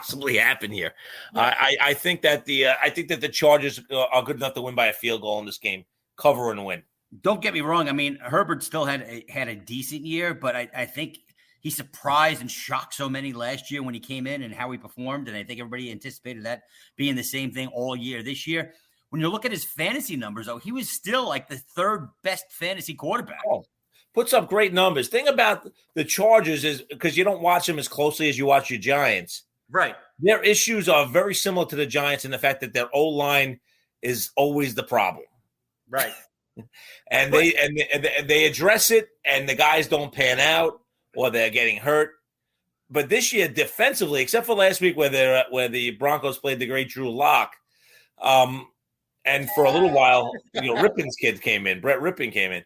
possibly happen here. I think that the Chargers are good enough to win by a field goal in this game, cover and win. Don't get me wrong. I mean, Herbert still had a decent year, but I think he surprised and shocked so many last year when he came in and how he performed. And I think everybody anticipated that being the same thing all year this year. When you look at his fantasy numbers, though, he was still like the third best fantasy quarterback. Oh, puts up great numbers. Thing about the Chargers is because you don't watch them as closely as you watch your Giants. Right. Their issues are very similar to the Giants in the fact that their O-line is always the problem. Right. And they address it, and the guys don't pan out or they're getting hurt. But this year, defensively, except for last week where the Broncos played the great Drew Lock, and for a little while, Rippon's kid came in. Brett Rippon came in.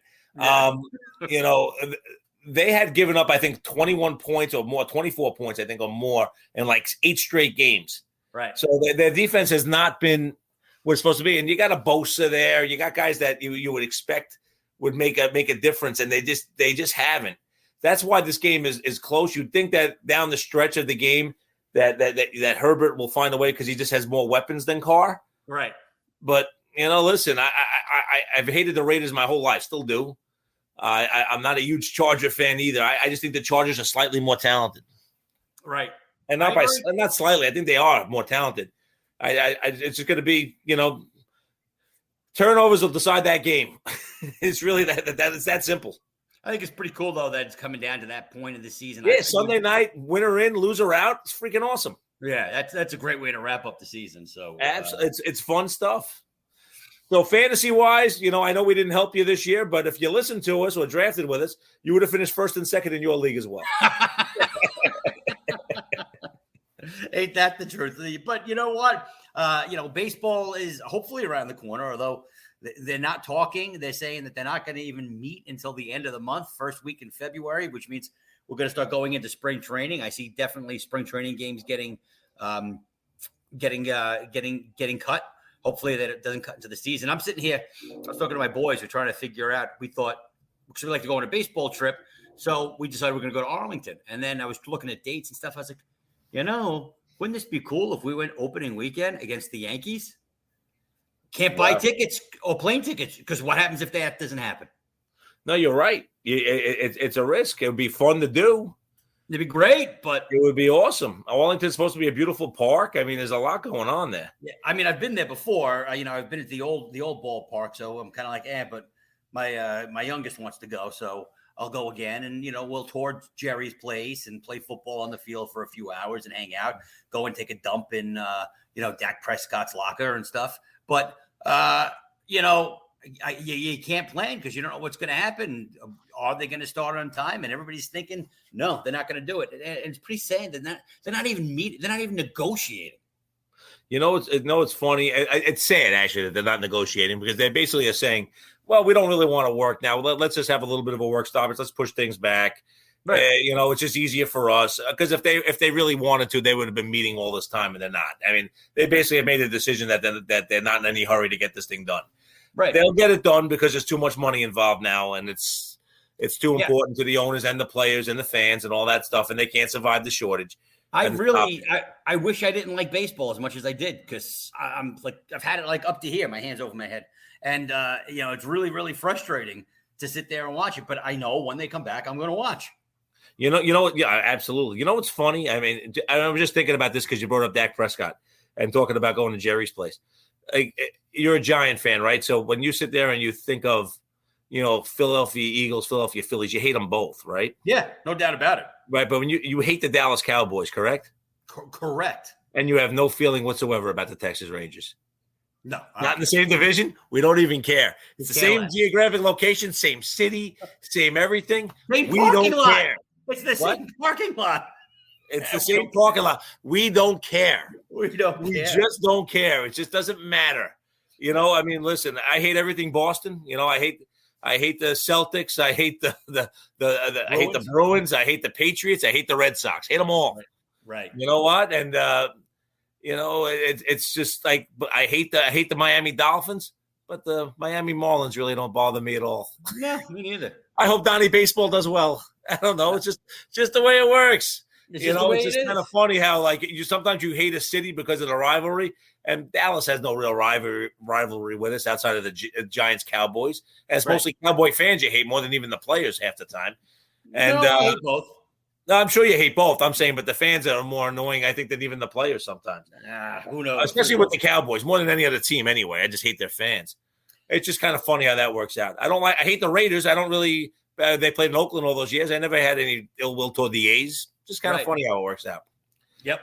They had given up, I think, 21 points or more, 24 points, I think, or more in like 8 straight games. Right. So their defense has not been what it's supposed to be. And you got a Bosa there. You got guys that you would expect would make a difference, and they just haven't. That's why this game is close. You'd think that down the stretch of the game that Herbert will find a way because he just has more weapons than Carr. Right. But, listen, I've hated the Raiders my whole life, still do. I'm not a huge Charger fan either. I just think the Chargers are slightly more talented. Right. And not slightly. I think they are more talented. It's just going to be, turnovers will decide that game. It's really it's that simple. I think it's pretty cool, though, that it's coming down to that point of the season. Yeah, Sunday night, winner in, loser out. It's freaking awesome. Yeah, that's a great way to wrap up the season. So it's fun stuff. So fantasy-wise, I know we didn't help you this year, but if you listened to us or drafted with us, you would have finished first and second in your league as well. Ain't that the truth? But you know what? Baseball is hopefully around the corner, although they're not talking. They're saying that they're not going to even meet until the end of the month, first week in February, which means we're going to start going into spring training. I see definitely spring training games getting cut. Hopefully that it doesn't cut into the season. I'm sitting here. I was talking to my boys. We're trying to figure out. We thought because we like to go on a baseball trip, so we decided we're going to go to Arlington. And then I was looking at dates and stuff. I was like, wouldn't this be cool if we went opening weekend against the Yankees? Can't buy tickets or plane tickets because what happens if that doesn't happen? No, you're right. It's a risk. It would be fun to do. It'd be great, but it would be awesome. Arlington's supposed to be a beautiful park. I mean, there's a lot going on there. Yeah, I mean, I've been there before. I've been at the old ballpark, so I'm kind of like, but my youngest wants to go, so I'll go again, and we'll tour Jerry's place and play football on the field for a few hours and hang out, go and take a dump in Dak Prescott's locker and stuff. But you can't plan because you don't know what's going to happen. Are they going to start on time? And everybody's thinking, no, they're not going to do it. And it's pretty sad. They're not even meeting. They're not even negotiating. It's funny. It's sad, actually, that they're not negotiating because they basically are saying, well, we don't really want to work now. Let's just have a little bit of a work stoppage. Let's push things back. Right. It's just easier for us because if they really wanted to, they would have been meeting all this time, and they're not. I mean, they basically have made a decision that they're not in any hurry to get this thing done. Right. They'll get it done because there's too much money involved now, and it's too important to the owners and the players and the fans and all that stuff, and they can't survive the shortage. I wish I didn't like baseball as much as I did because I'm like I've had it like up to here, my hands over my head, and it's really really frustrating to sit there and watch it. But I know when they come back, I'm going to watch. Yeah, absolutely. What's funny? I mean, I was just thinking about this because you brought up Dak Prescott and talking about going to Jerry's place. You're a Giant fan, right? So when you sit there and you think of, Philadelphia Eagles, Philadelphia Phillies, you hate them both, right? Yeah, no doubt about it. Right, but when you hate the Dallas Cowboys, correct? Correct. And you have no feeling whatsoever about the Texas Rangers. No. Not in the same division? We don't even care. It's the same geographic location, same city, same everything. We don't care. It's the same parking lot. It's the same parking lot. We don't care. We just don't care. It just doesn't matter. I mean, listen, I hate everything Boston. I hate the Celtics. I hate the I hate the Bruins. I hate the Patriots. I hate the Red Sox. Hate them all. Right. You know what? And it's just like I hate the Miami Dolphins, but the Miami Marlins really don't bother me at all. Yeah, me neither. I hope Donnie Baseball does well. I don't know. It's just the way it works. It's just kind of funny how sometimes you hate a city because of the rivalry, and Dallas has no real rivalry with us outside of the Giants Cowboys. And it's mostly Cowboy fans you hate more than even the players half the time. And I hate both. No, I'm sure you hate both. I'm saying, but the fans are more annoying, I think, than even the players sometimes. Who knows? Especially with the Cowboys, more than any other team anyway. I just hate their fans. It's just kind of funny how that works out. I hate the Raiders. I don't really they played in Oakland all those years. I never had any ill will toward the A's. Just kind of funny how it works out. Yep.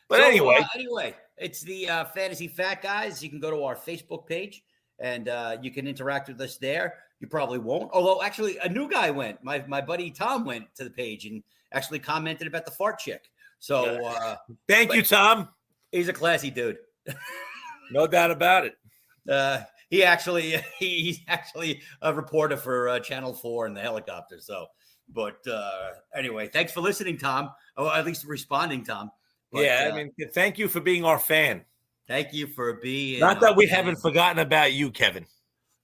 But anyway, it's the Fantasy Fat Guys. You can go to our Facebook page and you can interact with us there. You probably won't. Although, actually, a new guy went. My buddy Tom went to the page and actually commented about the fart chick. So thank you, Tom. He's a classy dude. No doubt about it. He's actually a reporter for Channel 4 in the helicopter. So, but anyway, thanks for listening, Tom. Or at least responding, Tom. But, thank you for being our fan. Thank you for being. Not that we haven't forgotten about you, Kevin.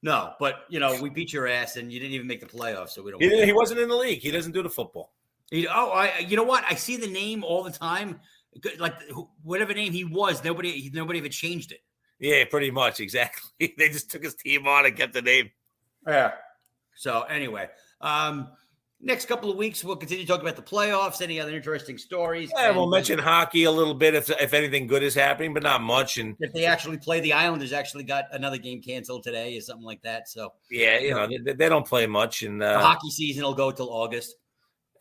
No, but we beat your ass, and you didn't even make the playoffs, so we don't. He wasn't in the league. He doesn't do the football. You know what? I see the name all the time. Like whatever name he was, nobody ever changed it. Yeah, pretty much, exactly. They just took his team on and kept the name. Yeah. So anyway, next couple of weeks we'll continue to talk about the playoffs, any other interesting stories. Yeah, we'll mention hockey a little bit if anything good is happening, but not much. And if they actually play, the Islanders actually got another game canceled today or something like that. So yeah, they don't play much, and the hockey season will go till August,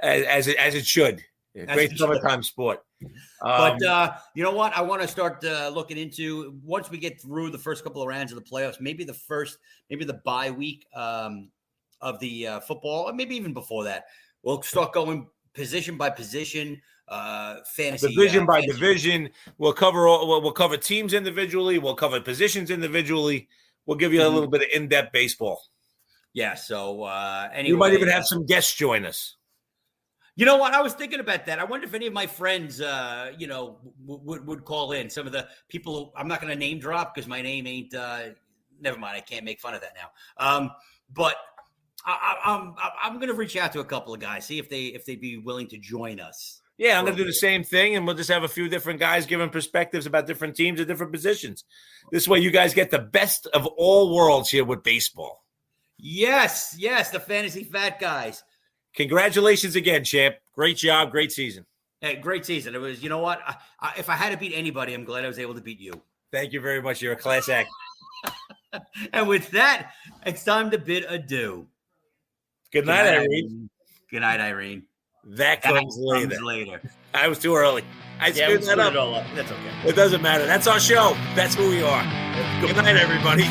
as it should. Great summertime sport. But you know what? I want to start looking into once we get through the first couple of rounds of the playoffs, maybe the bye week of the football, or maybe even before that. We'll start going position by position, fantasy division by division. We'll cover teams individually. We'll cover positions individually. We'll give you a little bit of in-depth baseball. Yeah. So anyway, you might even have some guests join us. You know what? I was thinking about that. I wonder if any of my friends, would call in. Some of the people I'm not going to name drop because my name ain't. Never mind. I can't make fun of that now. But I'm going to reach out to a couple of guys, see if they'd be willing to join us. Yeah, I'm going to do the same thing, and we'll just have a few different guys giving perspectives about different teams and different positions. This way, you guys get the best of all worlds here with baseball. Yes, the Fantasy Fat Guys. Congratulations again, champ. Great job. Great season. Hey, great season. It was, you know what? If I had to beat anybody, I'm glad I was able to beat you. Thank you very much. You're a class act. And with that, it's time to bid adieu. Good night, Irene. Good night, Irene. That comes later. I was too early. I screwed that up. It all up. That's okay. It doesn't matter. That's our show. That's who we are. Good night, everybody.